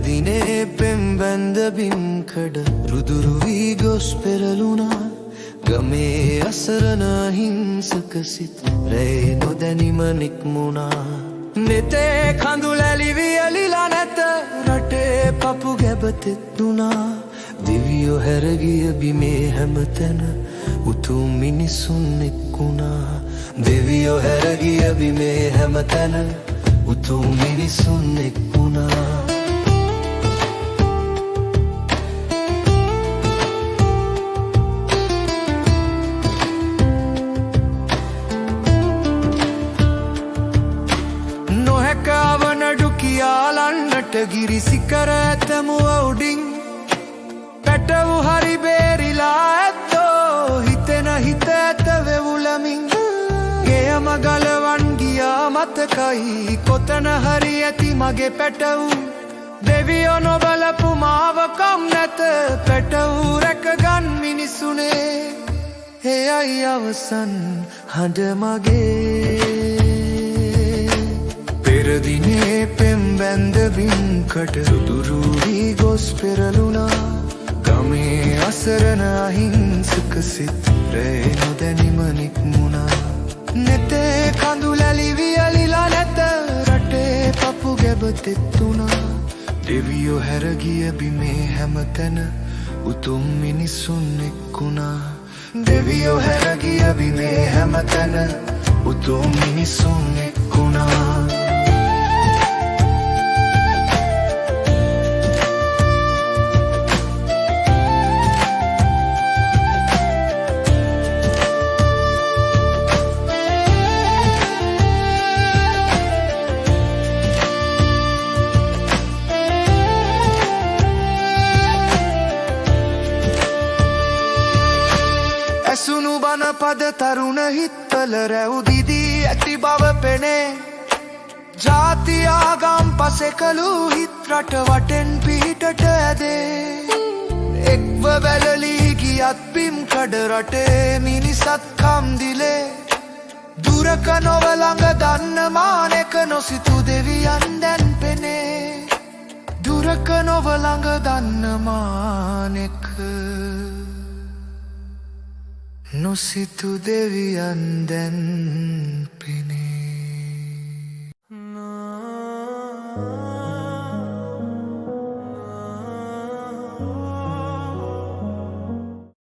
දිනේ පෙම් බැඳ බිම්කඩ රුදුරු වී ගොස් පෙරළුණා ගමේ අසරණ අහිංසක සිත් රැයි නොදැනිම නික්මුණා නෙතේ කඳුලැලි වියලිලා නැත රටේ පපු ගැබතෙත් දුනා දෙවියෝ හැරගිය බිමේ හැමතැන උතුම් මිනිසුන් එක්ුණා දෙවියෝ හැරගිය බිමේ හැමතැන උතුම් මිනිසුන් එක්ුණා නොහැකවනඩු කියාලන්නට ගිරිසිකර ඇතමුව උඩින් පැටවු හරි බේරිලා ඇත්තෝ හිතෙන හිත ඇත වෙවුලමින් ගෙයම ගලවන් ගියා මතකයි කොතන හරි ඇති මගේ පැටවු දෙවියෝ නොබලපු මාවකම් නැත පැටවු රැකගන් මිනිසුනේ එයයි අවසන් හඬ මගේ පෙරදිනේ පෙම් බැඳ බිම්කට රුදුරු වී ගොස් පෙරළුණා ගමේ අසරණ අහිංසක සිත් රැයි නොදැනිම නික්මුණා නෙතේ කඳුලැලි වියලිලා නැත රටේ පපු ගැබතෙත් දුනා දෙවියෝ හැරගිය බිමේ හැමතැන උතුම් මිනිසුන් එක්ුණා දෙවියෝ හැරගිය බිමේ හැමතැන උතුම් මිනිසුන් එක්ුණා ඇසුණු බන පද තරුණ හිත්වල රැව් දිදී ඇති බව පෙනේ ජාති ආගම් පසෙකලු හිත් රට වටෙන් පිහිටට ඇදේ එක්ව වැළලී ගියත් බිම්කඩ රටේ මිනිසත් කම්දිලේ දුරක නොව ළඟ දන්න මානෙක නොසිතු දෙවියන් දැන් පෙනේ දුරක නොව ළඟ දන්න මානෙක නොසිතු දෙවියන් දැන් පෙනේ